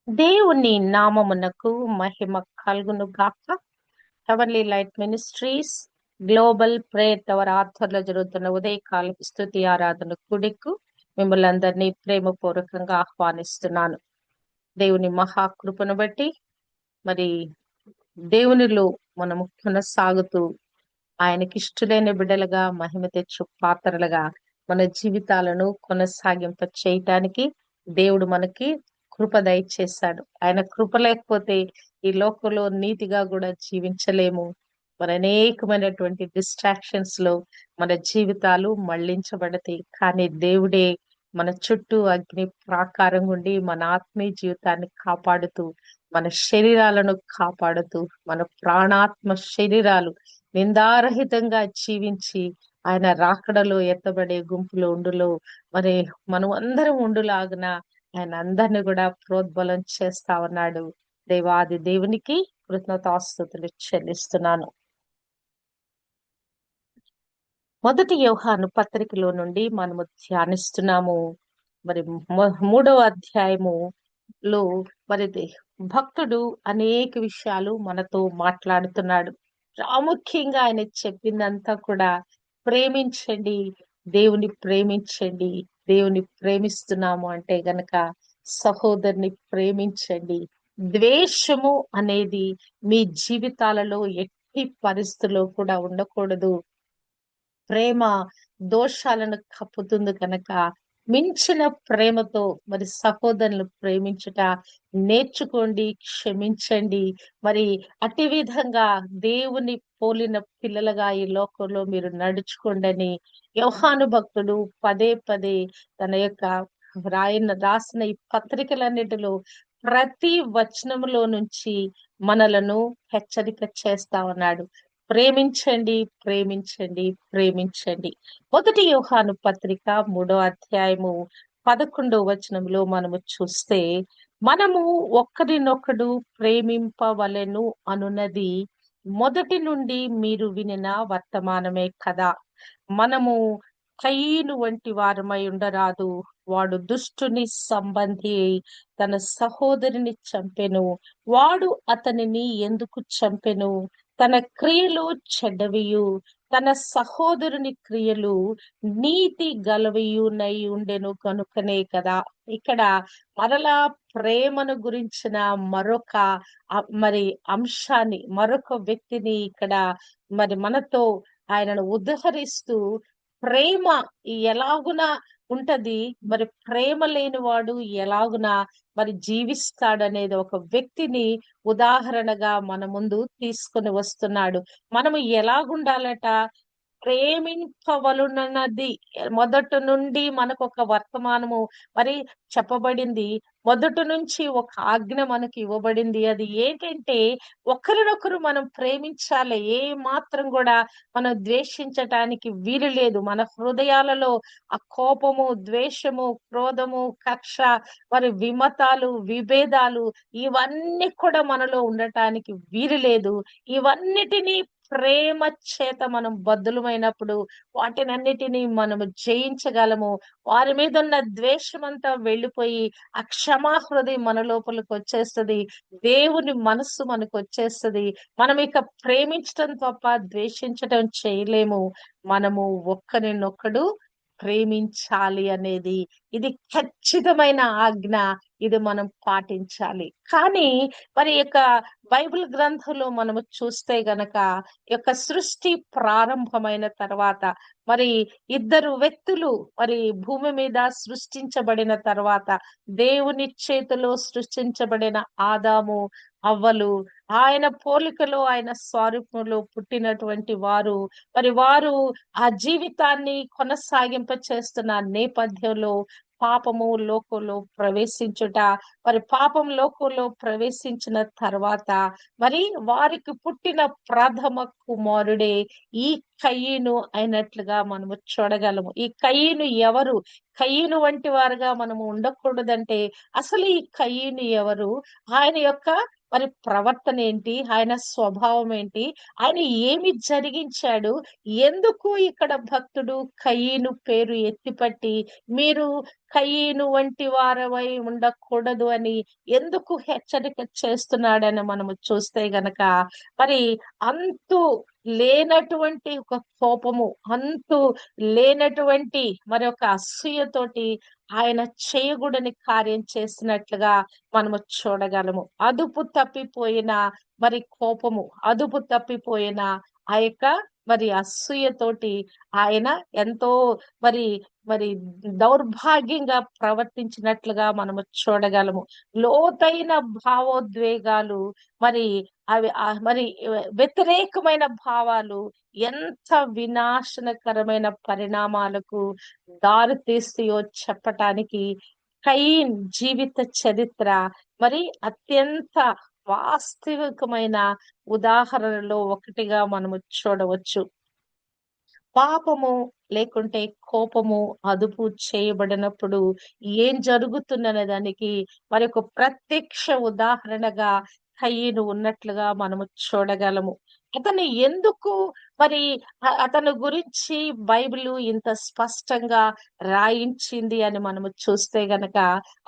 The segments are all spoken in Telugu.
దేవుని నామమునకు మహిమ కలుగును గాక. Heavenly light ministries global prayer tower ఆధ్వర్యంలో జరుగుతున్న ఉదయకాల స్తుతి ఆరాధన కుడికు మిమ్మల్ని అందరినీ ప్రేమపూర్వకంగా ఆహ్వానిస్తున్నాను. దేవుని మహాకృపను బట్టి మరి దేవునిలో మనము కొనసాగుతూ ఆయనకి ఇష్టలైన బిడ్డలుగా మహిమ తెచ్చు పాత్రలుగా మన జీవితాలను కొనసాగింప చేయటానికి దేవుడు మనకి కృప దయచేశాడు. ఆయన కృప లేకపోతే ఈ లోకంలో నీతిగా కూడా జీవించలేము. మన అనేకమైనటువంటి డిస్ట్రాక్షన్స్ లో మన జీవితాలు మళ్లించబడతాయి. కానీ దేవుడే మన చుట్టూ అగ్ని ప్రాకారం ఉండి మన ఆత్మీయ జీవితాన్ని కాపాడుతూ, మన శరీరాలను కాపాడుతూ, మన ప్రాణాత్మ శరీరాలు నిందారహితంగా జీవించి ఆయన రాకడలో ఎత్తబడే గుంపులో ఉండులో మరి మనం అందరం ఉండులాగున ఆయన అందరిని కూడా ప్రోద్బలం చేస్తా ఉన్నాడు. దేవాది దేవునికి కృతజ్ఞతాస్తుతులు చెల్లిస్తున్నాను. మొదటి యోహాను పత్రికలో నుండి మనము ధ్యానిస్తున్నాము. మరి మూడవ అధ్యాయములో మరి భక్తుడు అనేక విషయాలు మనతో మాట్లాడుతున్నాడు. ప్రాముఖ్యంగా ఆయన చెప్పిందంతా కూడా ప్రేమించండి, దేవుని ప్రేమించండి. దేవుని ప్రేమిస్తున్నాము అంటే గనక సహోదరుని ప్రేమించండి. ద్వేషము అనేది మీ జీవితాలలో ఎట్టి పరిస్థితుల్లో కూడా ఉండకూడదు. ప్రేమ దోషాలను కప్పుతుంది కనుక మించిన ప్రేమతో మరి సహోదరులు ప్రేమించుట నేర్చుకోండి, క్షమించండి. మరి అట్టి విధంగా దేవుని పోలిన పిల్లలుగా ఈ లోకంలో మీరు నడుచుకోండి అని యోహాను భక్తుడు పదే పదే తన యొక్క రాసిన ఈ పత్రికలన్నిటిలో ప్రతి వచనములో నుంచి మనలను హెచ్చరిక చేస్తా ఉన్నాడు. ప్రేమించండి, ప్రేమించండి, ప్రేమించండి. మొదటి యోహాను పత్రిక 3వ అధ్యాయము 11వ వచనంలో మనము చూస్తే, మనము ఒకరినొకడు ప్రేమింపవలెను అనున్నది మొదటి నుండి మీరు వినిన వర్తమానమే కదా. మనము కయీను వంటి వారమై ఉండరాదు. వాడు దుష్టుని సంబంధి అయి తన సహోదరుని చంపెను. వాడు అతనిని ఎందుకు చంపెను? తన క్రియలు చెడ్డవియు, తన సహోదరుని క్రియలు నీతి గలవియునై ఉండెను కనుకనే కదా. ఇక్కడ మరలా ప్రేమను గురించిన మరొక మరి అంశాన్ని, మరొక వ్యక్తిని ఇక్కడ మరి మనతో ఆయనను ఉదహరిస్తూ, ప్రేమ ఎలాగున ఉంటది, మరి ప్రేమ లేనివాడు ఎలాగున మరి జీవిస్తాడనేది ఒక వ్యక్తిని ఉదాహరణగా మన ముందు తీసుకొని వస్తున్నాడు. మనము ఎలాగుండాలట? ప్రేమింపవలనన్నది మొదటి నుండి మనకు ఒక వర్తమానము మరి చెప్పబడింది. మొదటి నుంచి ఒక ఆజ్ఞ మనకి ఇవ్వబడింది. అది ఏంటంటే ఒకరినొకరు మనం ప్రేమించాలి. ఏ మాత్రం కూడా మనం ద్వేషించటానికి వీలు లేదు. మన హృదయాలలో ఆ కోపము, ద్వేషము, క్రోధము, కక్ష, మరి విమతాలు, విభేదాలు ఇవన్నీ కూడా మనలో ఉండటానికి వీలు లేదు. ఇవన్నిటినీ ప్రేమ చేత మనం బద్దులమైనప్పుడు వాటినన్నిటినీ మనము జయించగలము. వారి మీద ఉన్న ద్వేషమంతా వెళ్ళిపోయి ఆ క్షమా హృదయం మన లోపలికి వచ్చేస్తది. దేవుని మనస్సు మనకు వచ్చేస్తది. మనం ఇక ప్రేమించటం తప్ప ద్వేషించటం చేయలేము. మనము ఒక్కరినొక్కడు ప్రేమించాలి అనేది ఇది ఖచ్చితమైన ఆజ్ఞ. ఇది మనం పాటించాలి. కానీ మరి యొక్క బైబిల్ గ్రంథంలో మనము చూస్తే గనక యొక్క సృష్టి ప్రారంభమైన తర్వాత మరి ఇద్దరు వ్యక్తులు మరి భూమి మీద సృష్టించబడిన తర్వాత దేవుని చేతిలో సృష్టించబడిన ఆదాము అవ్వలు, ఆయన పోలికలో ఆయన స్వరూపంలో పుట్టినటువంటి వారు మరి వారు ఆ జీవితాన్ని కొనసాగింప చేస్తున్న నేపథ్యంలో పాపము లోకంలో ప్రవేశించుట, మరి పాపం లోకంలో ప్రవేశించిన తర్వాత మరి వారికి పుట్టిన ప్రథమ కుమారుడే ఈ కయీను అయినట్లుగా మనము చూడగలము. ఈ కయీను ఎవరు? కయీను వంటి వారుగా మనము ఉండకూడదంటే అసలు ఈ కయీను ఎవరు? ఆయన యొక్క మరి ప్రవర్తన ఏంటి? ఆయన స్వభావం ఏంటి? ఆయన ఏమి జరిగించాడు? ఎందుకు ఇక్కడ భక్తుడు కయీను పేరు ఎత్తిపట్టి, మీరు కయీను వంటి వారవై ఉండకూడదు అని ఎందుకు హెచ్చరిక చేస్తున్నాడని మనము చూస్తే గనక, మరి అంతు లేనటువంటి ఒక కోపము, అంతు లేనటువంటి మరి ఒక అసూయతోటి ఆయన చేయకూడని కార్యం చేసినట్లుగా మనము చూడగలము. అదుపు తప్పిపోయిన మరి కోపము, అదుపు తప్పిపోయిన ఆ యొక్క మరి అసూయతోటి ఆయన ఎంతో మరి మరి దౌర్భాగ్యంగా ప్రవర్తించినట్లుగా మనము చూడగలము. లోతైన భావోద్వేగాలు, మరి అవి మరి వ్యతిరేకమైన భావాలు ఎంత వినాశనకరమైన పరిణామాలకు దారి తీస్తాయో చెప్పటానికి కయీన్ జీవిత చరిత్ర మరి అత్యంత వాస్తవికమైన ఉదాహరణలో ఒకటిగా మనము చూడవచ్చు. పాపము లేకుంటే కోపము అదుపు చేయబడినప్పుడు ఏం జరుగుతుందనే దానికి మరి ఒక ప్రత్యక్ష ఉదాహరణగా కయీను ఉన్నట్లుగా మనము చూడగలము. అతను ఎందుకు మరి అతని గురించి బైబిల్ ఇంత స్పష్టంగా రాయించింది అని మనము చూస్తే గనక,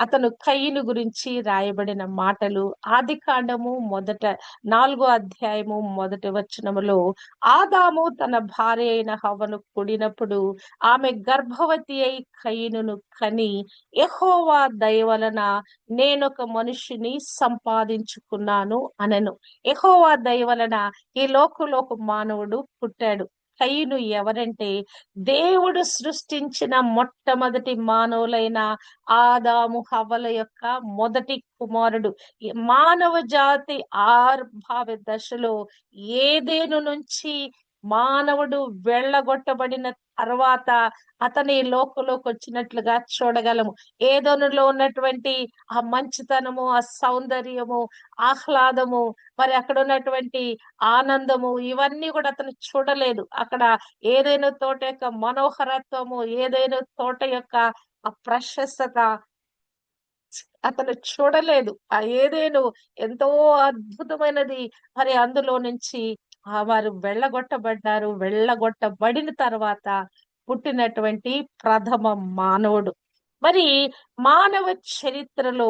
అతను కయీను గురించి రాయబడిన మాటలు ఆదికాండము 4వ అధ్యాయము 1వ వచనములో, ఆదాము తన భార్య అయిన హవ్వను కూడినప్పుడు ఆమె గర్భవతి అయి కయీనును కని, యెహోవా దయ వలన నేనొక మనిషిని సంపాదించుకున్నాను అనెను. యెహోవా దయ వలన ఈ లోకంలో ఒక మానవుడు పుట్టాడు. కయీను ఎవరంటే, దేవుడు సృష్టించిన మొట్టమొదటి మానవులైన ఆదాము హవ్వల యొక్క మొదటి కుమారుడు. ఈ మానవ జాతి ఆవిర్భావ దశలో ఏదెను నుంచి మానవుడు వెళ్ళగొట్టబడిన తర్వాత అతని ఈ లోకంలోకి వచ్చినట్లుగా చూడగలము. ఏదోనులో ఉన్నటువంటి ఆ మంచితనము, ఆ సౌందర్యము, ఆహ్లాదము, మరి అక్కడ ఉన్నటువంటి ఆనందము, ఇవన్నీ కూడా అతను చూడలేదు. అక్కడ ఏదైనా తోట యొక్క మనోహరత్వము, ఏదైనా తోట యొక్క ఆ ప్రశస్తత అతను చూడలేదు. ఆ ఏదైనా ఎంతో అద్భుతమైనది. మరి అందులో నుంచి వారు వెళ్ళగొట్టబడ్డారు. వెళ్ళగొట్టబడిన తర్వాత పుట్టినటువంటి ప్రథమ మానవుడు. మరి మానవ చరిత్రలో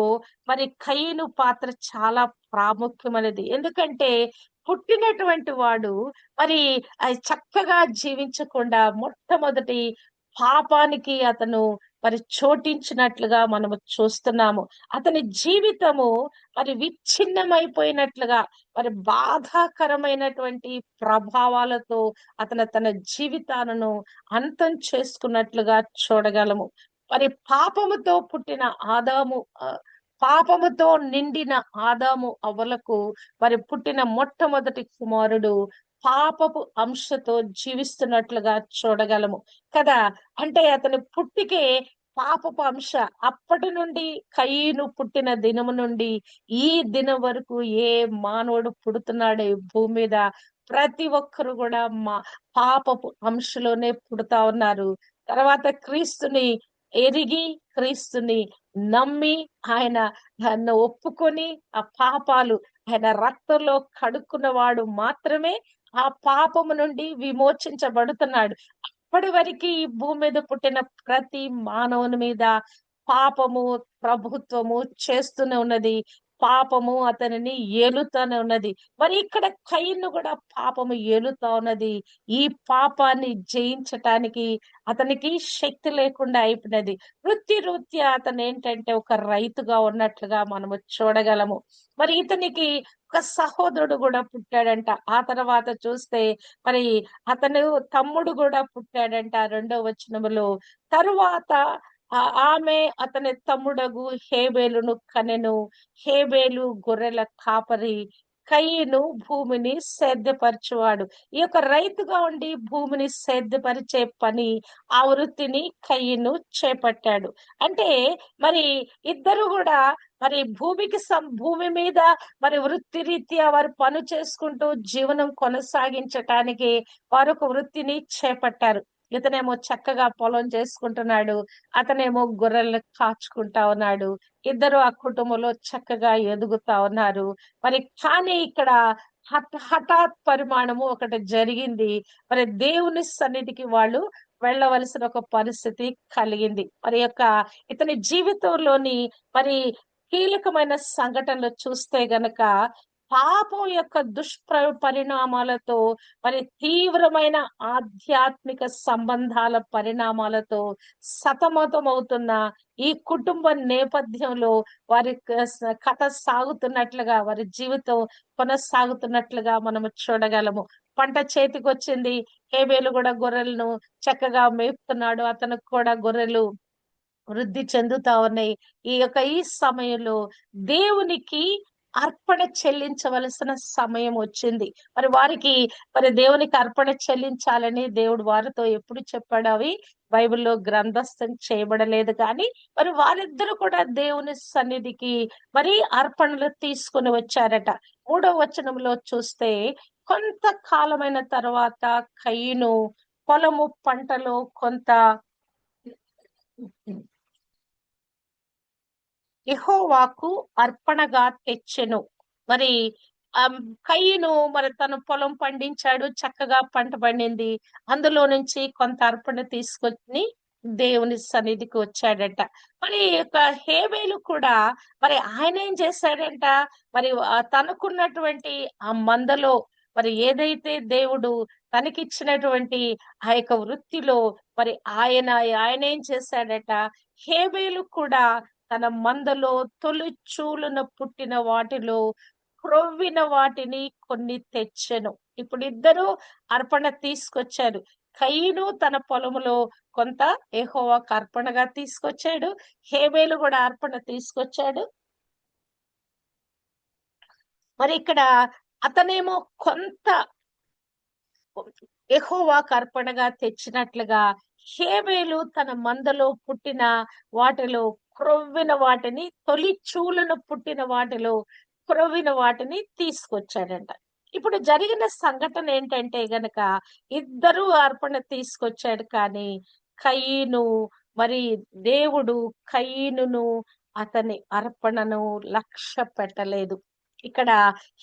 మరి కయీను పాత్ర చాలా ప్రాముఖ్యమైనది. ఎందుకంటే పుట్టినటువంటి వాడు మరి చక్కగా జీవించకుండా మొట్టమొదటి పాపానికి అతను మరి చోటించినట్లుగా మనము చూస్తున్నాము. అతని జీవితము మరి విచ్ఛిన్నమైపోయినట్లుగా, మరి బాధాకరమైనటువంటి ప్రభావాలతో అతను తన జీవితాలను అంతం చేసుకున్నట్లుగా చూడగలము. మరి పాపముతో పుట్టిన ఆదాము పాపముతో నిండిన ఆదాము అవ్వలకు మరి పుట్టిన మొట్టమొదటి కుమారుడు పాపపు అంశతో జీవిస్తున్నట్లుగా చూడగలము కదా. అంటే అతని పుట్టికే పాపపు అంశ. అప్పటి నుండి కయీను పుట్టిన దినము నుండి ఈ దినం వరకు ఏ మానవుడు పుడుతున్నాడు ఈ భూమి మీద, ప్రతి ఒక్కరు కూడా పాపపు అంశలోనే పుడతా ఉన్నారు. తర్వాత క్రీస్తుని ఎరిగి, క్రీస్తుని నమ్మి, ఆయన నన్ను ఒప్పుకొని ఆ పాపాలు ఆయన రక్తంలో కడుక్కున్నవాడు మాత్రమే ఆ పాపము నుండి విమోచించబడుతున్నాడు. అప్పటి వరకు ఈ భూమి మీద పుట్టిన ప్రతి మానవుని మీద పాపము ప్రభుత్వము చేస్తూనే ఉన్నది. పాపము అతనిని ఏలుతానే ఉన్నది. మరి ఇక్కడ కయీను కూడా పాపము ఏలుతా ఉన్నది. ఈ పాపాన్ని జయించటానికి అతనికి శక్తి లేకుండా అయిపోయినది. వృత్తిరీత్యా అతను ఏంటంటే ఒక రైతుగా ఉన్నట్లుగా మనము చూడగలము. మరి ఇతనికి ఒక సహోదరుడు కూడా పుట్టాడంట. ఆ తర్వాత చూస్తే మరి అతను తమ్ముడు కూడా పుట్టాడంట 2వ వచనములో. తరువాత ఆమె అతని తమ్ముడగు హేబేలును కనెను. హేబేలు గొర్రెల కాపరి, కయీను భూమిని సేద్యపరచువాడు. ఈ యొక్క రైతుగా ఉండి భూమిని సేద్యపరిచే పని, ఆ వృత్తిని కయీను చేపట్టాడు. అంటే మరి ఇద్దరు కూడా మరి భూమి మీద మరి వృత్తిరీత్యా వారు పని చేసుకుంటూ జీవనం కొనసాగించటానికి వారు ఒక వృత్తిని చేపట్టారు. ఇతనేమో చక్కగా పొలం చేసుకుంటున్నాడు. అతనేమో గొర్రెలను కాచుకుంటా ఉన్నాడు. ఇద్దరు ఆ కుటుంబంలో చక్కగా ఎదుగుతా ఉన్నారు. మరి కానీ ఇక్కడ హఠాత్ పరిమాణము ఒకటి జరిగింది. మరి దేవుని సన్నిధికి వాళ్ళు వెళ్ళవలసిన ఒక పరిస్థితి కలిగింది. ఇతని జీవితంలోని మరి కీలకమైన సంఘటనలు చూస్తే గనక పాపం యొక్క పరిణామాలతో మరి తీవ్రమైన ఆధ్యాత్మిక సంబంధాల పరిణామాలతో సతమతమవుతున్న ఈ కుటుంబ నేపథ్యంలో వారి కథ సాగుతున్నట్లుగా, వారి జీవితం కొనసాగుతున్నట్లుగా మనము చూడగలము. పంట చేతికొచ్చింది. హేబేలు కూడా గొర్రెలను చక్కగా మేపుతున్నాడు. అతనికి కూడా గొర్రెలు వృద్ధి చెందుతా ఉన్నాయి. ఈ సమయంలో దేవునికి అర్పణ చెల్లించవలసిన సమయం వచ్చింది. మరి దేవునికి అర్పణ చెల్లించాలని దేవుడు వారితో ఎప్పుడు చెప్పాడు? అవి బైబిల్లో గ్రంథస్థం చేయబడలేదు. కానీ మరి వారిద్దరూ కూడా దేవుని సన్నిధికి మరి అర్పణలు తీసుకుని వచ్చారట. 3వ వచనంలో చూస్తే, కొంతకాలమైన తర్వాత కయీను పొలము పంటలో కొంత యెహోవాకు అర్పణగా తెచ్చెను. మరి కయీను మరి తన పొలం పండించాడు. చక్కగా పంట పండింది. అందులో నుంచి కొంత అర్పణ తీసుకొని దేవుని సన్నిధికి వచ్చాడట. మరి హేబేలు కూడా మరి ఆయన ఏం చేశాడంట? మరి తనకున్నటువంటి ఆ మందలో మరి ఏదైతే దేవుడు తనకిచ్చినటువంటి ఆ యొక్క వృత్తిలో మరి ఆయన ఏం చేశాడట? హేబేలు కూడా తన మందలో తొలి చూలున పుట్టిన వాటిలో క్రొవ్విన వాటిని కొన్ని తెచ్చెను. ఇప్పుడు ఇద్దరు అర్పణ తీసుకొచ్చారు. కయీను తన పొలములో కొంత యెహోవాకు అర్పణగా తీసుకొచ్చాడు. హేబేలు కూడా అర్పణ తీసుకొచ్చాడు. మరి ఇక్కడ అతనేమో కొంత యెహోవాకు అర్పణగా తెచ్చినట్లుగా హేబేలు తన మందలో పుట్టిన వాటిలో క్రొవ్విన వాటిని, తొలి చూలును పుట్టిన వాటిలో క్రొవ్విన వాటిని తీసుకొచ్చాడంట. ఇప్పుడు జరిగిన సంఘటన ఏంటంటే గనక ఇద్దరు అర్పణ తీసుకొచ్చాడు. కానీ కయీను మరి దేవుడు కయీనును అతని అర్పణను లక్ష్య పెట్టలేదు. ఇక్కడ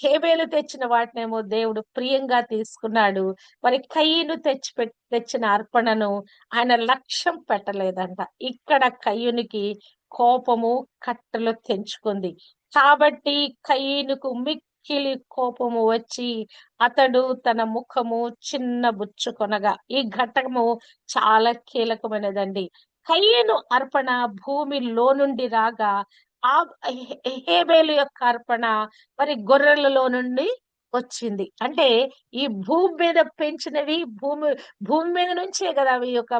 హేబేలు తెచ్చిన వాటినేమో దేవుడు ప్రియంగా తీసుకున్నాడు. మరి కయీను తెచ్చిన అర్పణను ఆయన లక్ష్యం పెట్టలేదంట. ఇక్కడ కయీనుకి కోపము కట్టలు తెంచుకుంది. కాబట్టి కయీనుకు మిక్కిలి కోపము వచ్చి అతడు తన ముఖము చిన్నబుచ్చుకొనగా, ఈ ఘట్టము చాలా కీలకమైనదండి. కయీను అర్పణ భూమిలో నుండి రాగా ఆ హేబేలు యొక్క అర్పణ మరి గొర్రెలలో నుండి వచ్చింది. అంటే ఈ భూమి మీద పెంచినవి భూమి మీద నుంచే కదా అవి యొక్క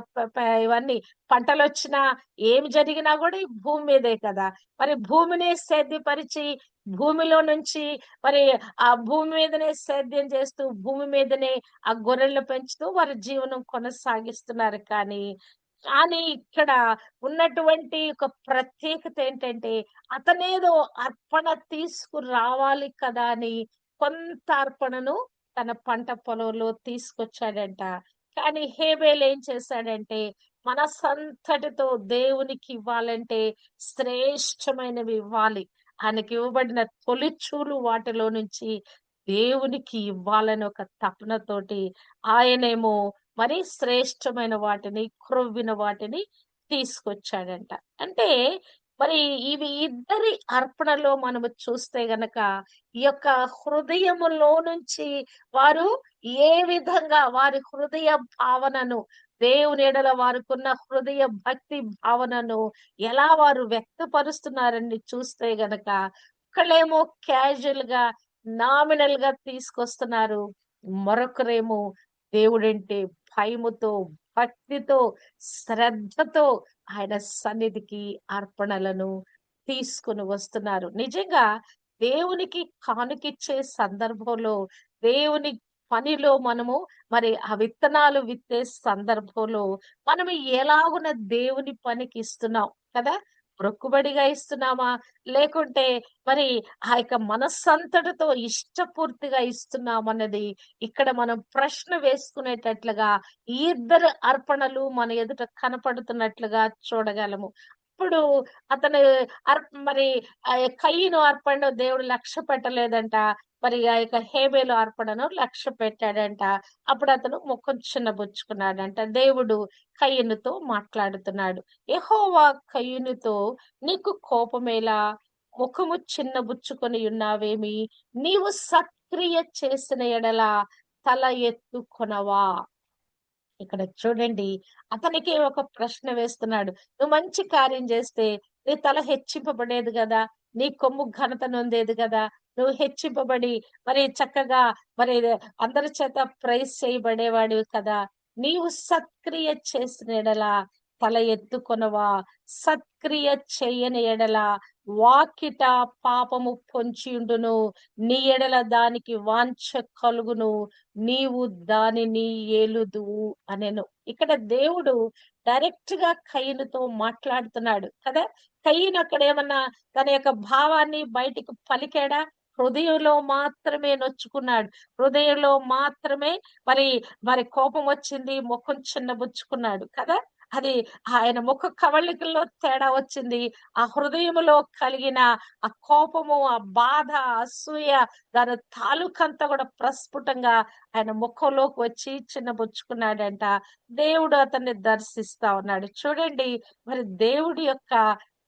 ఇవన్నీ పంటలొచ్చినా ఏమి జరిగినా కూడా ఈ భూమి మీదే కదా. మరి భూమిని సేద్యపరిచి భూమిలో నుంచి మరి ఆ భూమి మీదనే సేద్యం చేస్తూ భూమి మీదనే ఆ గొర్రెలను పెంచుతూ వారి జీవనం కొనసాగిస్తున్నారు. కానీ ఇక్కడ ఉన్నటువంటి ఒక ప్రత్యేకత ఏంటంటే, అతనేదో అర్పణ తీసుకురావాలి కదా అని కొంత అర్పణను తన పంట పొలంలో తీసుకొచ్చాడంట. కానీ హేబేలు ఏం చేశాడంటే, మనసంతటితో దేవునికి ఇవ్వాలంటే శ్రేష్టమైనవి ఇవ్వాలి. ఆయనకి ఇవ్వబడిన తొలిచూలు వాటిలో నుంచి దేవునికి ఇవ్వాలని ఒక తపనతోటి ఆయనేమో మరి శ్రేష్టమైన వాటిని, క్రొవ్విన వాటిని తీసుకొచ్చాడంట. అంటే మరి ఇవి ఇద్దరి అర్పణలో మనము చూస్తే గనక ఈ యొక్క హృదయములో నుంచి వారు ఏ విధంగా వారి హృదయ భావనను, దేవుని ఎడల వారికున్న హృదయ భక్తి భావనను ఎలా వారు వ్యక్తపరుస్తున్నారని చూస్తే గనక ఒకళ్ళేమో క్యాజువల్ గా నామినల్ గా తీసుకొస్తున్నారు. మరొకరేమో దేవుడంటే భయముతో, భక్తితో, శ్రద్ధతో ఆయన సన్నిధికి అర్పణలను తీసుకొని వస్తున్నారు. నిజంగా దేవునికి కానుకిచ్చే సందర్భంలో, దేవుని పనిలో మనము మరి ఆ విత్తనాలు విత్తే సందర్భంలో మనం ఎలాగున దేవుని పనికి ఇస్తున్నాం కదా. మొక్కుబడిగా ఇస్తున్నామా? లేకుంటే మరి ఆ యొక్క మనస్సంతటితో ఇష్టపూర్తిగా ఇస్తున్నామన్నది ఇక్కడ మనం ప్రశ్న వేసుకునేటట్లుగా ఈ ఇద్దరు అర్పణలు మన ఎదుట కనపడుతున్నట్లుగా చూడగలము. ఇప్పుడు అతను మరి కయీను అర్పణ దేవుడు లక్ష్య పెట్టలేదంట. మరి ఆ యొక్క హేబెలు అర్పణను లక్ష్య పెట్టాడంట. అప్పుడు అతను ముఖం చిన్నబుచ్చుకున్నాడంట. దేవుడు కయీనుతో మాట్లాడుతున్నాడు. యెహోవా కయీనుతో, నీకు కోపమేలా? ముఖము చిన్నబుచ్చుకొని ఉన్నావేమి? నీవు సత్క్రియ చేసిన ఎడల తల ఎత్తుకొనవా? ఇక్కడ చూడండి, అతనికి ఒక ప్రశ్న వేస్తున్నాడు. నువ్వు మంచి కార్యం చేస్తే నీ తల హెచ్చింపబడేది గదా! నీ కొమ్ము ఘనత నొందేది గదా! నువ్వు హెచ్చింపబడి మరి చక్కగా మరి అందరి చేత ప్రైజ్ చేయబడేవాడివి కదా! నీవు సత్క్రియ చేసిన ఎడల తల ఎత్తుకొనవా? సత్క్రియ చేయని ఎడల వాకిట పాపము పొంచియుండును. నీ ఎడల దానికి వాంఛ కలుగును. నీవు దానిని ఏలుదువు అనెను. ఇక్కడ దేవుడు డైరెక్ట్ గా కయీనుతో మాట్లాడుతున్నాడు కదా! కయీను అక్కడ ఏమన్నా తన యొక్క భావాన్ని బయటికి పలికాడా? హృదయంలో మాత్రమే నొచ్చుకున్నాడు. హృదయంలో మాత్రమే మరి మరి కోపం వచ్చింది. ముఖం చిన్నబుచ్చుకున్నాడు కదా! అది ఆయన ముఖ కవళికల్లో తేడా వచ్చింది. ఆ హృదయములో కలిగిన ఆ కోపము, ఆ బాధ, అసూయ దాని తాలూకంతా కూడా ప్రస్ఫుటంగా ఆయన ముఖంలోకి వచ్చి చిన్నబుచ్చుకున్నాడంట. దేవుడు అతన్ని దర్శిస్తా ఉన్నాడు. చూడండి, మరి దేవుడి యొక్క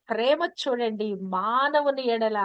ప్రేమ చూడండి. మానవుని ఎడల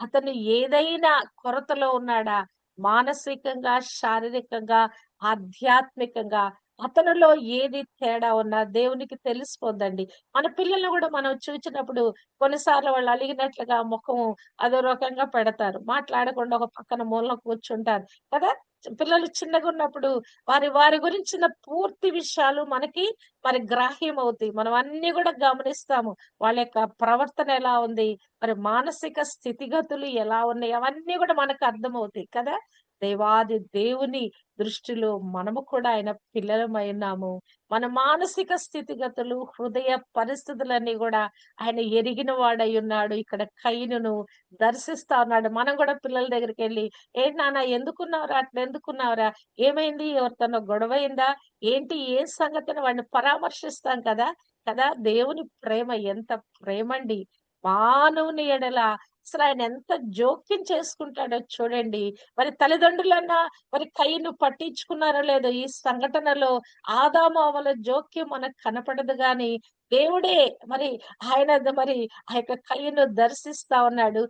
అతను ఏదైనా కొరతలో ఉన్నాడా? మానసికంగా, శారీరకంగా, ఆధ్యాత్మికంగా అతనిలో ఏది తేడా ఉన్నా దేవునికి తెలిసిపోద్దండి. మన పిల్లల్ని గూడా మనం చూచినప్పుడు కొన్నిసార్లు వాళ్ళు అలిగినట్లుగా ముఖం అదో రకంగా పెడతారు. మాట్లాడకుండా ఒక పక్కన మూలన కూర్చుంటారు కదా! పిల్లలు చిన్నగున్నప్పుడు వారి వారి గురించిన పూర్తి విషయాలు మనకి మరి గ్రాహ్యమవుతాయి. మనం అన్నీ గూడా గమనిస్తాము. వాళ్ళ యొక్క ప్రవర్తన ఎలా ఉంది? మరి మానసిక స్థితిగతులు ఎలా ఉన్నాయి? అవన్నీ గూడా మనకు అర్థమవుతాయి కదా! దేవాది దేవుని దృష్టిలో మనము కూడా ఆయన పిల్లలమై ఉన్నాము. మన మానసిక స్థితిగతులు, హృదయ పరిస్థితులన్నీ గూడా ఆయన ఎరిగిన వాడై ఉన్నాడు. ఇక్కడ కయీనును దర్శిస్తా ఉన్నాడు. మనం గూడా పిల్లల దగ్గరికెళ్ళి, "ఏంటి నాన్న ఎందుకున్నావురా? అట్లెందుకున్నావురా? ఏమైంది? ఎవరితోనో గొడవయిందా? ఏంటి? ఏం సంగతి?" అని వాడిని పరామర్శిస్తాం కదా! కదా! దేవుని ప్రేమ ఎంత ప్రేమండి. మానవుని ఎడల అసలాయన ఎంత జోక్యం చేసుకుంటాడో చూడండి. మరి తల్లిదండ్రులన్నా మరి కయీను పట్టించుకున్నారో లేదో ఈ సంఘటనలో ఆదాము, అవ్వల జోక్యం మనకు కనపడదు గాని, దేవుడే మరి మరి ఆ యొక్క కయీను దర్శిస్తా ఉన్నాడు.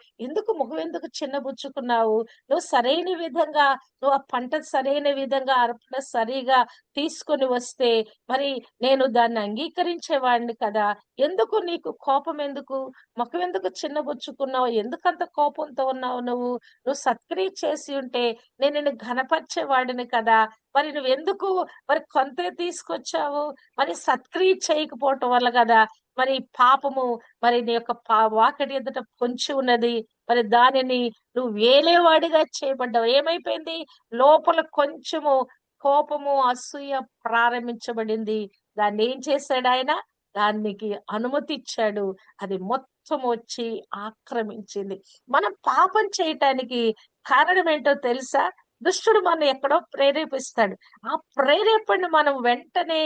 ముఖం ఎందుకు చిన్నబుచ్చుకున్నావు? నువ్వు సరైన విధంగా నువ్వు ఆ పంట సరైన విధంగా అర్పణ సరిగా తీసుకొని వస్తే మరి నేను దాన్ని అంగీకరించేవాడిని కదా! ఎందుకు నీకు కోపం ఎందుకు? ముఖం ఎందుకు చిన్నబుచ్చుకున్నావు? ఎందుకంత కోపంతో ఉన్నావు నువ్వు? నువ్వు సత్క్రియ చేసి ఉంటే నేను నిన్ను ఘనపరిచేవాడిని కదా! మరి నువ్వెందుకు మరి కొంతే తీసుకొచ్చావు? మరి సత్క్రియ చేయకపోవటం వల్ల గదా! మరి పాపము మరి నీ యొక్క వాకిటి ఎదుట పొంచి ఉన్నది. మరి దానిని నువ్వు వేలేవాడిగా చేయబడ్డావు. ఏమైపోయింది? లోపల కొంచెము కోపము, అసూయ ప్రారంభించబడింది. దాన్నేం చేశాడాయన? దానికి అనుమతిచ్చాడు. అది మొత్తం వచ్చి ఆక్రమించింది. మనం పాపం చేయటానికి కారణమేంటో తెలుసా? దుష్టుడు మనల్ని ఎక్కడో ప్రేరేపిస్తాడు. ఆ ప్రేరేపణను మనం వెంటనే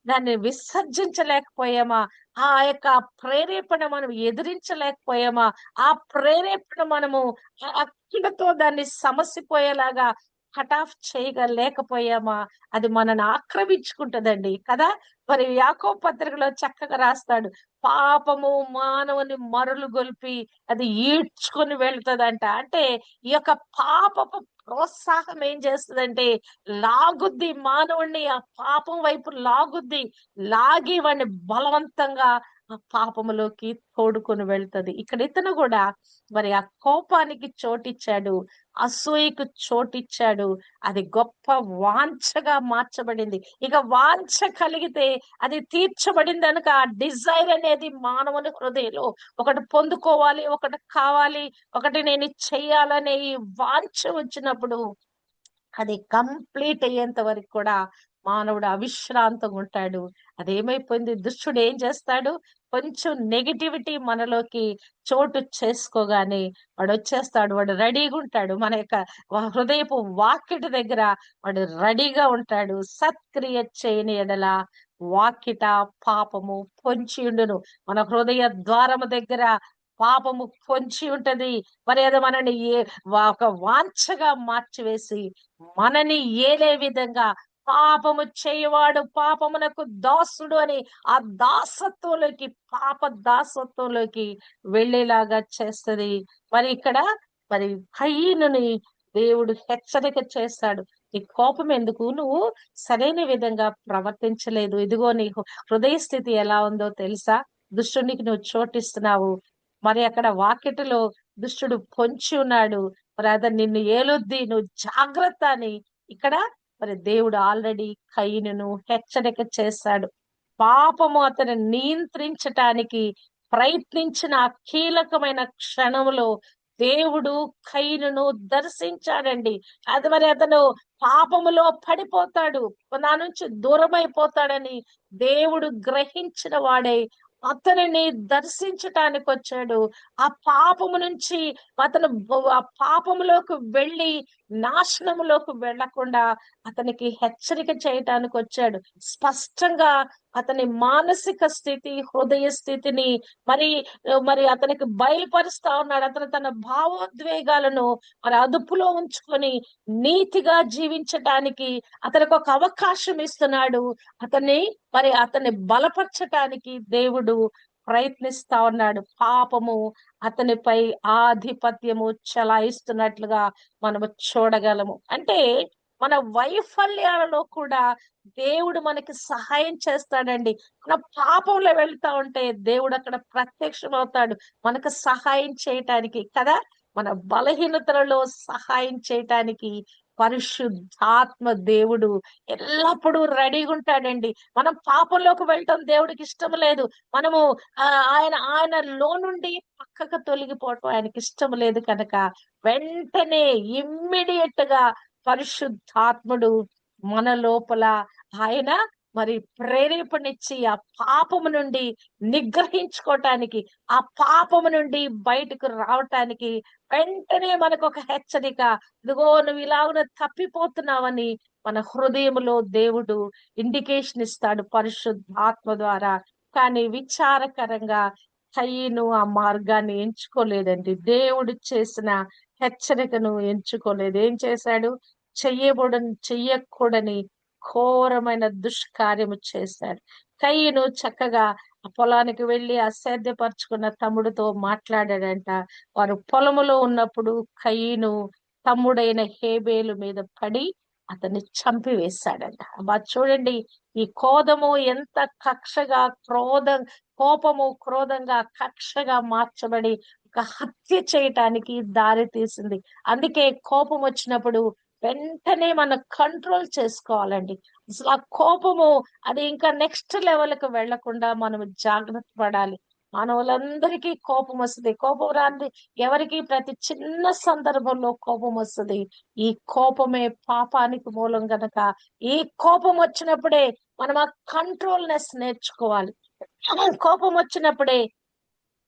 దాన్ని విసర్జించలేకపోయామా? ఆ యొక్క ప్రేరేపణ మనం ఎదిరించలేకపోయామా? ఆ ప్రేరేపణ మనము అక్కడితో దాన్ని సమసిపోయేలాగా కట్ ఆఫ్ లేకపోయామా? అది మనని ఆక్రమించుకుంటదండి కదా! మరి యాకోబు పత్రికలో చక్కగా రాస్తాడు. పాపము మానవుని మరులుగొల్పి అది ఈడ్చుకొని వెళ్తదంట. అంటే ఈ యొక్క పాపపు ప్రోత్సాహం ఏం చేస్తదంటే లాగుద్ది, మానవుడిని ఆ పాపం వైపు లాగుద్ది. లాగి వాడిని బలవంతంగా ఆ పాపములోకి తోడుకొని వెళ్తది. ఇక్కడ ఇతను గూడా మరి ఆ కోపానికి చోటిచ్చాడు. అసూయకు చోటిచ్చాడు. అది గొప్ప వాంఛగా మార్చబడింది. ఇక వాంఛ కలిగితే అది తీర్చబడిందనక ఆ డిజైర్ అనేది మానవుని హృదయంలో ఒకటి పొందుకోవాలి, ఒకటి కావాలి, ఒకటి నేను చెయ్యాలనే ఈ వాంఛ వచ్చినప్పుడు అది కంప్లీట్ అయ్యేంత వరకు కూడా మానవుడు అవిశ్రాంతంగా ఉంటాడు. అదేమైపోయింది, దుష్టుడు ఏం చేస్తాడు, కొంచెం నెగిటివిటీ మనలోకి చోటు చేసుకోగానే వాడు వచ్చేస్తాడు. వాడు రెడీగా ఉంటాడు, మన యొక్క హృదయపు వాకిటి దగ్గర వాడు రెడీగా ఉంటాడు. సత్క్రియ చేయని ఎడల వాకిట పాపము పొంచి ఉండును. మన హృదయ ద్వారము దగ్గర పాపము పొంచి ఉంటది. మరి అది మనని ఒక వాంఛగా మార్చివేసి మనని ఏలే విధంగా, పాపము చేయవాడు పాపమునకు దాసుడు అని ఆ దాసత్వంలోకి, పాప దాసత్వంలోకి వెళ్ళేలాగా చేస్తది. మరి ఇక్కడ మరి కయీనుని దేవుడు హెచ్చరిక చేస్తాడు. నీ కోపం ఎందుకు, నువ్వు సరైన విధంగా ప్రవర్తించలేదు, ఇదిగో నీ హృదయ స్థితి ఎలా ఉందో తెలుసా, దుష్టునికి నువ్వు చోటిస్తున్నావు. మరి అక్కడ వాకిటిలో దుష్టుడు పొంచి ఉన్నాడు, మరి అతను నిన్ను ఏలుద్ది, నువ్వు జాగ్రత్త అని ఇక్కడ మరి దేవుడు ఆల్రెడీ కయీనును హెచ్చరిక చేశాడు. పాపము అతను నియంత్రించటానికి ప్రయత్నించిన ఆ కీలకమైన క్షణంలో దేవుడు కయీనును దర్శించాడండి. అది మరి అతను పాపములో పడిపోతాడు, నా నుంచి దూరమైపోతాడని దేవుడు గ్రహించిన వాడే అతనిని దర్శించటానికి వచ్చాడు. ఆ పాపము నుంచి అతను ఆ పాపములోకి వెళ్ళి నాశనములోకి వెళ్లకుండా అతనికి హెచ్చరిక చేయటానికి వచ్చాడు. స్పష్టంగా అతని మానసిక స్థితి, హృదయ స్థితిని మరి మరి అతనికి బయలుపరుస్తా ఉన్నాడు. అతను తన భావోద్వేగాలను మరి అదుపులో ఉంచుకొని నీతిగా జీవించటానికి అతనికి ఒక అవకాశం ఇస్తున్నాడు. అతన్ని బలపరచటానికి దేవుడు ప్రయత్నిస్తా ఉన్నాడు. పాపము అతనిపై ఆధిపత్యము చెలాయిస్తున్నట్లుగా మనము చూడగలము. అంటే మన వైఫల్యాలలో కూడా దేవుడు మనకి సహాయం చేస్తాడండి. మన పాపంలో వెళ్తా ఉంటే దేవుడు అక్కడ ప్రత్యక్షమవుతాడు మనకు సహాయం చేయటానికి కదా. మన బలహీనతలలో సహాయం చేయటానికి పరిశుద్ధాత్మ దేవుడు ఎల్లప్పుడూ రెడీగా ఉంటాడండి. మనం పాపంలోకి వెళ్ళటం దేవుడికి ఇష్టం లేదు. మనము ఆయనలో నుండి పక్కకు తొలగిపోవటం ఆయనకి ఇష్టం లేదు. కనుక వెంటనే ఇమ్మీడియట్ గా పరిశుద్ధాత్ముడు మన లోపల ఆయన మరి ప్రేరేపణిచ్చి ఆ పాపము నుండి నిగ్రహించుకోవటానికి, ఆ పాపము నుండి బయటకు రావటానికి వెంటనే మనకు ఒక హెచ్చరిక, ఇదిగో నువ్వు ఇలాగ తప్పిపోతున్నావని మన హృదయంలో దేవుడు ఇండికేషన్ ఇస్తాడు పరిశుద్ధాత్మ ద్వారా. కానీ విచారకరంగా కయీను ఆ మార్గాన్ని ఎంచుకోలేదండి. దేవుడు చేసిన హెచ్చరికను ఎంచుకోలేదు. ఏం చేశాడు, చెయ్యకూడని ఘోరమైన దుష్కార్యము చేశాడు. కయీను చక్కగా ఆ పొలానికి వెళ్ళి అసేద్యపరుచుకున్న తమ్ముడితో మాట్లాడాడంట. వారు పొలములో ఉన్నప్పుడు కయీను తమ్ముడైన హేబేలు మీద పడి అతన్ని చంపివేశాడంట. చూడండి, ఈ కోపము ఎంత కక్షగా, కోపము క్రోధంగా కక్షగా మార్చబడి ఒక హత్య చేయటానికి దారి తీసింది. అందుకే కోపం వచ్చినప్పుడు వెంటనే మనం కంట్రోల్ చేసుకోవాలండి. అసలు ఆ కోపము అది ఇంకా నెక్స్ట్ లెవెల్కి వెళ్లకుండా మనం జాగ్రత్త పడాలి. మానవులందరికీ కోపం వస్తుంది. కోపం రాని ఎవరికి, ప్రతి చిన్న సందర్భంలో కోపం వస్తుంది. ఈ కోపమే పాపానికి మూలం గనక ఈ కోపం వచ్చినప్పుడే మనం ఆ కంట్రోల్నెస్ నేర్చుకోవాలి. కోపం వచ్చినప్పుడే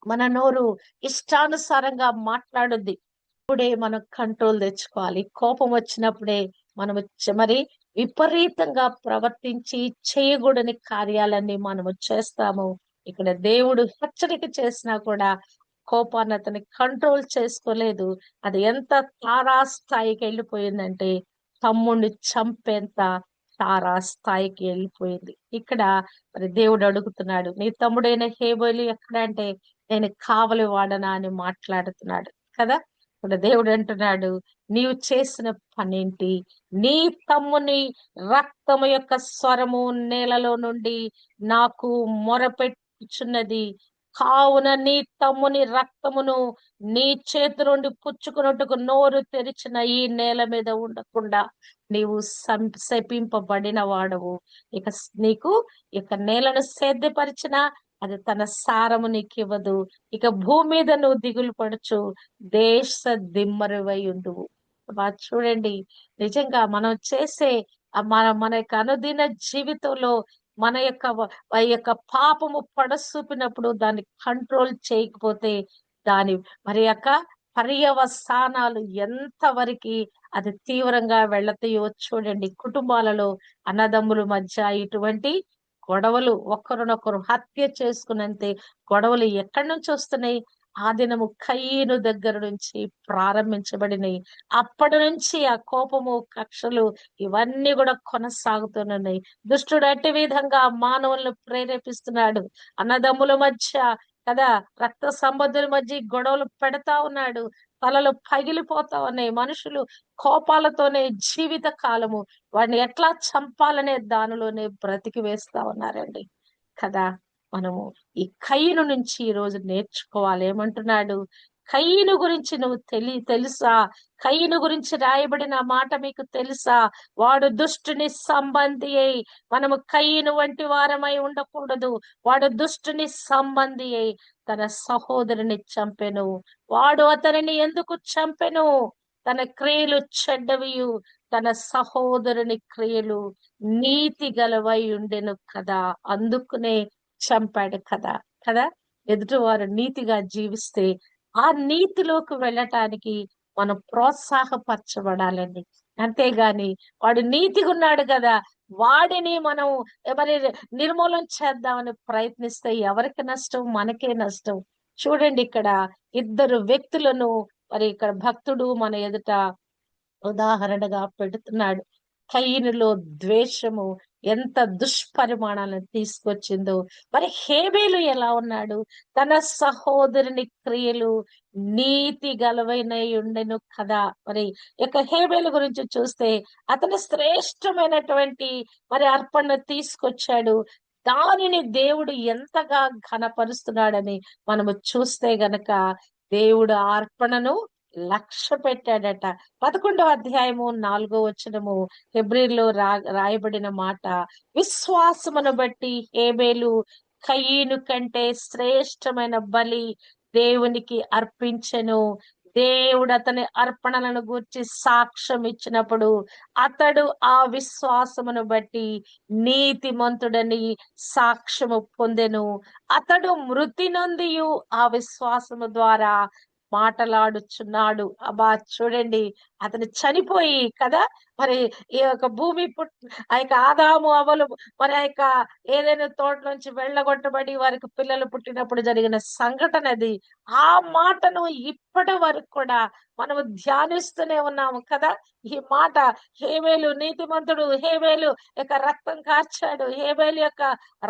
మన నోరు ఇష్టానుసారంగా మాట్లాడుద్ది. ఇప్పుడే మనం కంట్రోల్ తెచ్చుకోవాలి. కోపం వచ్చినప్పుడే మనము మరి విపరీతంగా ప్రవర్తించి చేయకూడని కార్యాలన్నీ మనము చేస్తాము. ఇక్కడ దేవుడు హెచ్చరిక చేసినా కూడా కోపాన్ని అతని కంట్రోల్ చేసుకోలేదు. అది ఎంత తారాస్థాయికి వెళ్ళిపోయిందంటే తమ్ముడిని చంపేంత తారాస్థాయికి వెళ్ళిపోయింది. ఇక్కడ మరి దేవుడు అడుగుతున్నాడు, నీ తమ్ముడైన హేబేలు ఎక్కడ అంటే, నేను కావలి వాడనా అని మాట్లాడుతున్నాడు కదా. ఇప్పుడు దేవుడు అంటున్నాడు, నీవు చేసిన పనేంటి, నీ తమ్ముని రక్తము యొక్క స్వరము నేలలో నుండి నాకు మొరపెట్టుచున్నది, కావున నీ తమ్ముని రక్తమును నీ చేతి నుండి పుచ్చుకున్నట్టుకు నోరు తెరిచిన ఈ నేల మీద ఉండకుండా నీవు శపింపబడిన వాడవు. ఇక నీకు ఇక నేలను సేద్యపరిచిన అది తన సారము నీకు ఇవ్వదు. ఇక భూమి మీద నువ్వు దిగులు పడచ్చు, దేశ దిమ్మరువై ఉండువు. చూడండి, నిజంగా మనం చేసే మన మన యొక్క అనుదిన జీవితంలో మన యొక్క ఆ యొక్క పాపము పడసూపినప్పుడు దాన్ని కంట్రోల్ చేయకపోతే దాని మరి యొక్క పర్యవసానాలు ఎంతవరకు అది తీవ్రంగా వెళ్ళతాయో చూడండి. కుటుంబాలలో అన్నదమ్ముల మధ్య ఇటువంటి గొడవలు, ఒకరినొకరు హత్య చేసుకున్నంతే గొడవలు ఎక్కడి నుంచి వస్తున్నాయి? ఆ దినము కయీను దగ్గర నుంచి ప్రారంభించబడినాయి. అప్పటి నుంచి ఆ కోపము, కక్షలు ఇవన్నీ కూడా కొనసాగుతున్నాయి. దుష్టుడు అట్టి విధంగా మానవులను ప్రేరేపిస్తున్నాడు. అన్నదమ్ముల మధ్య కదా, రక్త సంబంధుల మధ్య గొడవలు పెడతా ఉన్నాడు. తలలు పగిలిపోతా ఉన్నాయి. మనుషులు కోపాలతోనే జీవిత కాలము వాడిని ఎట్లా చంపాలనే దానిలోనే బ్రతికి వేస్తా ఉన్నారండి కదా. మనము ఈ కయీను నుంచి ఈ రోజు నేర్చుకోవాలి. ఏమంటున్నాడు? కయీను గురించి నువ్వు తెలుసా? కయీను గురించి రాయబడిన మాట మీకు తెలుసా? వాడు దుష్టుని సంబంధి అయి, మనము కయీను వంటి వారమై ఉండకూడదు. వాడు దుష్టుని సంబంధి అయి తన సహోదరుని చంపెను. వాడు అతనిని ఎందుకు చంపెను? తన క్రియలు చెడ్డవియు, తన సహోదరుని క్రియలు నీతి గలవై ఉండెను కదా, అందుకునే చంపాడు కదా. కదా, ఎదుటివారు నీతిగా జీవిస్తే ఆ నీతిలోకి వెళ్ళటానికి మనం ప్రోత్సాహపరచబడాలండి. అంతేగాని వాడు నీతిగా ఉన్నాడు కదా, వాడిని మనం మరి నిర్మూలన చేద్దామని ప్రయత్నిస్తే ఎవరికి నష్టం? మనకే నష్టం. చూడండి, ఇక్కడ ఇద్దరు వ్యక్తులను మరి ఇక్కడ భక్తుడు మన ఎదుట ఉదాహరణగా పెడుతున్నాడు. కయీనులో ద్వేషము ఎంత దుష్పరిమాణాలను తీసుకొచ్చిందో. మరి హేబేలు ఎలా ఉన్నాడు? తన సహోదరుని క్రియలు నీతి గలవైనై ఉండెను కదా. మరి ఇక హేబేలు గురించి చూస్తే అతను శ్రేష్టమైనటువంటి మరి అర్పణ తీసుకొచ్చాడు. దానిని దేవుడు ఎంతగా ఘనపరుస్తున్నాడని మనము చూస్తే గనక దేవుడు ఆ అర్పణను లక్ష్య పెట్టాడట. 11వ అధ్యాయము 4వ వచనము హెబ్రీలో రాయబడిన మాట, విశ్వాసమును బట్టి హేబేలు కయీను కంటే శ్రేష్టమైన బలి దేవునికి అర్పించెను. దేవుడు అతని అర్పణలను గూర్చి సాక్ష్యం ఇచ్చినప్పుడు అతడు ఆ విశ్వాసమును బట్టి నీతిమంతుడని సాక్ష్యము పొందెను. అతడు మృతి నొందియు ఆ విశ్వాసము ద్వారా మాటలాడుచున్నాడు. అబ్బా చూడండి, అతను చనిపోయి కదా, మరి ఈ యొక్క భూమి ఆ యొక్క ఆదాము అవ్వలు మరి ఆ యొక్క ఏదైనా తోట నుంచి వెళ్ళగొట్టబడి వారికి పిల్లలు పుట్టినప్పుడు జరిగిన సంఘటన అది. ఆ మాటను ఇప్పటి వరకు కూడా మనము ధ్యానిస్తూనే ఉన్నాము కదా. ఈ మాట, హేబేలు నీతిమంతుడు, హేబేలు యొక్క రక్తం కార్చాడు, హేబేలు యొక్క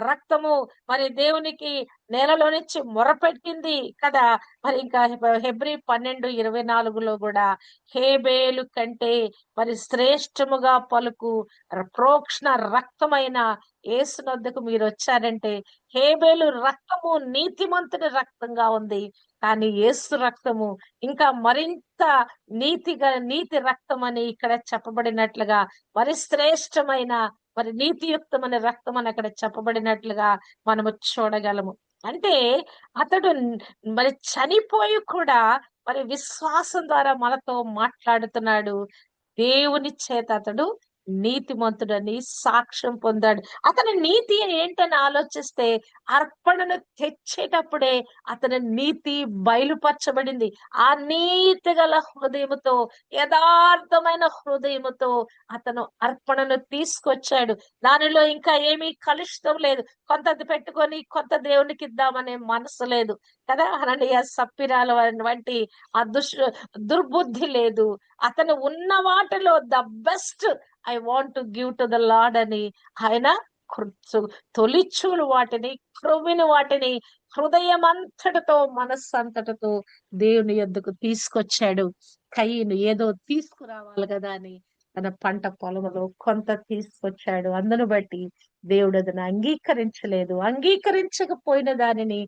రక్తము మరి దేవునికి నేలలో నుంచి మొరపెట్టింది కదా. మరి ఇంకా హెబ్రీ 12:24లో కూడా హేబేలు కంటే మరి శ్రేష్టముగా పలుకు ప్రోక్షణ రక్తమైన యేసునొద్దకు మీరు వచ్చారంటే, హేబేలు రక్తము నీతిమంతుని రక్తంగా ఉంది, కానీ యేసు రక్తము ఇంకా మరింత నీతి రక్తం అని ఇక్కడ చెప్పబడినట్లుగా మరి శ్రేష్టమైన మరి నీతియుక్తమైన రక్తం అని అక్కడ చెప్పబడినట్లుగా మనము చూడగలము. అంటే అతడు మరి చనిపోయి కూడా మరి విశ్వాసం ద్వారా మనతో మాట్లాడుతున్నాడు. దేవుని చేత అతడు నీతిమంతుడని సాక్ష్యం పొందాడు. అతని నీతి ఏంటని ఆలోచిస్తే అర్పణను తెచ్చేటప్పుడే అతని నీతి బయలుపరచబడింది. ఆ నీతి గల హృదయముతో, యథార్థమైన హృదయముతో అతను అర్పణను తీసుకొచ్చాడు. దానిలో ఇంకా ఏమీ కలుషితం లేదు. కొంతది పెట్టుకొని కొంత దేవునికి ఇద్దామనే మనసు లేదు కదా. అననీయ సప్పిరాల వంటి ఆ దుర్బుద్ధి లేదు. అతను ఉన్న వాటిలో the best I want to give to the lord అని ఆయన తొలిచూలు వాటిని, క్రొవ్విన వాటిని హృదయం అంతటితో, మనస్సు అంతటితో దేవుని యొద్దకు తీసుకొచ్చాడు. కయీను ఏదో తీసుకురావాలి కదా అని తన పంట పొలంలో కొంత తీసుకొచ్చాడు. అందును బట్టి దేవుడు అతను అంగీకరించలేదు. అంగీకరించకపోయిన దానిని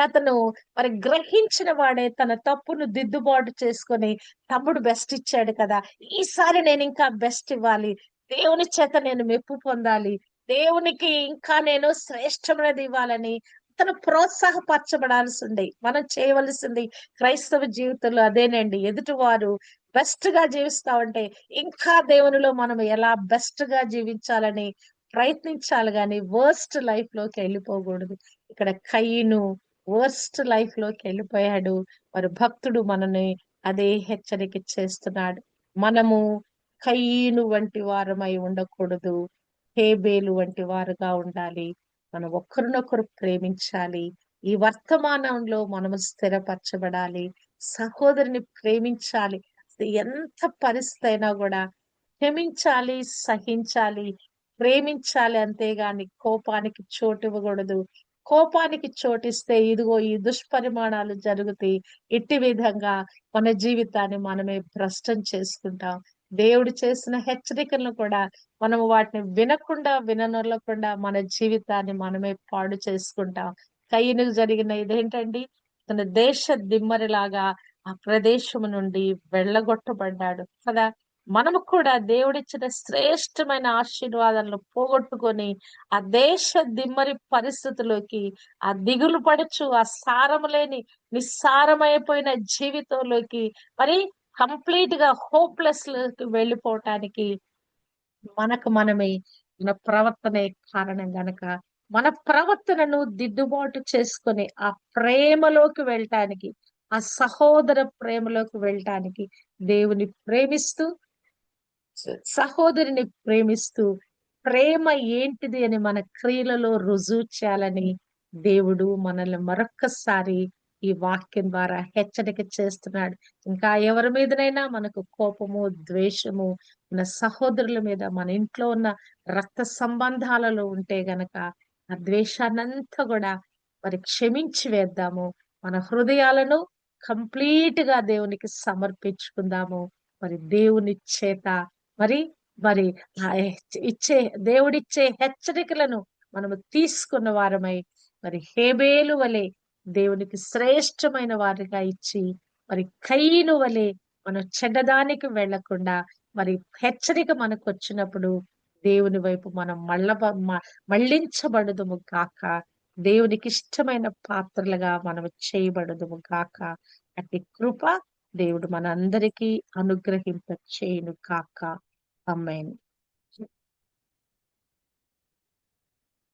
అతను మరి గ్రహించిన వాడే తన తప్పును దిద్దుబాటు చేసుకొని తమ్ముడు బెస్ట్ ఇచ్చాడు కదా, ఈసారి నేను ఇంకా బెస్ట్ ఇవ్వాలి, దేవుని చేత నేను మెప్పు పొందాలి, దేవునికి ఇంకా నేను శ్రేష్టమైనది ఇవ్వాలని తను ప్రోత్సాహపరచబడాల్సి ఉండే. మనం చేయవలసింది క్రైస్తవ జీవితంలో అదేనండి. ఎదుటివారు బెస్ట్ గా జీవిస్తా ఉంటే ఇంకా దేవునిలో మనం ఎలా బెస్ట్ గా జీవించాలని ప్రయత్నించాలి గాని వర్స్ట్ లైఫ్ లోకి వెళ్ళిపోకూడదు. ఇక్కడ కయీను వర్స్ట్ లైఫ్ లోకి వెళ్ళిపోయాడు. మరి భక్తుడు మనని అదే హెచ్చరిక చేస్తున్నాడు. మనము కయీను వంటి వారమై ఉండకూడదు. హేబేలు వంటి వారుగా ఉండాలి. మనం ఒకరినొకరు ప్రేమించాలి. ఈ వర్తమానంలో మనము స్థిరపరచబడాలి. సహోదరుని ప్రేమించాలి. ఎంత పరిస్థితి అయినా కూడా క్షమించాలి, సహించాలి, ప్రేమించాలి. అంతేగాని కోపానికి చోటు ఇవ్వకూడదు. కోపానికి చోటిస్తే ఇదిగో ఈ దుష్పరిమాణాలు జరుగుతాయి. ఇట్టి విధంగా మన జీవితాన్ని మనమే భ్రష్టం చేసుకుంటాం. దేవుడు చేసిన హెచ్చరికలను కూడా మనము వాటిని వినకుండా విననొల్లకుండా మన జీవితాన్ని మనమే పాడు చేసుకుంటాం. కయ్యనుకు జరిగిన ఇదేంటండి, తన దేశ దిమ్మరిలాగా ఆ ప్రదేశము నుండి వెళ్ళగొట్టబడ్డాడు కదా. మనము కూడా దేవుడిచ్చిన శ్రేష్టమైన ఆశీర్వాదాలను పోగొట్టుకొని ఆ దేశ దిమ్మరి పరిస్థితిలోకి, ఆ దిగులు పడుచు ఆ సారము లేని నిస్సారమైపోయిన జీవితంలోకి మరి కంప్లీట్ గా హోప్లెస్ లోకి వెళ్ళిపోవటానికి మనకు మనమే మన ప్రవర్తనే కారణం గనక మన ప్రవర్తనను దిద్దుబాటు చేసుకొని ఆ ప్రేమలోకి వెళ్ళటానికి, ఆ సహోదర ప్రేమలోకి వెళ్ళటానికి దేవుని ప్రేమిస్తూ సహోదరిని ప్రేమిస్తూ ప్రేమ ఏంటిది అని మన క్రియలలో రుజువు చేయాలని దేవుడు మనల్ని మరొక్కసారి ఈ వాక్యం ద్వారా హెచ్చరిక చేస్తున్నాడు. ఇంకా ఎవరి మీదనైనా మనకు కోపము, ద్వేషము మన సహోదరుల మీద, మన ఇంట్లో ఉన్న రక్త సంబంధాలలో ఉంటే గనక ఆ ద్వేషాన్నంతా కూడా మరి క్షమించి వేద్దాము. మన హృదయాలను కంప్లీట్ గా దేవునికి సమర్పించుకుందాము. మరి దేవుని చేత మరి మరి ఆ ఇచ్చే దేవుడిచ్చే హెచ్చరికలను మనము తీసుకున్న వారమై మరి హేబేలు వలె దేవునికి శ్రేష్టమైన వారిగా ఇచ్చి మరి కయీను వలె మనం చెడ్డదానికి వెళ్లకుండా మరి హెచ్చరిక మనకు వచ్చినప్పుడు దేవుని వైపు మనం మళ్ళించబడదుము గాక. దేవునికి ఇష్టమైన పాత్రలుగా మనం చేయబడదుము గాక. అట్టి కృప దేవుడు మనందరికీ అనుగ్రహింప చేయును కాక. ఆమేన్.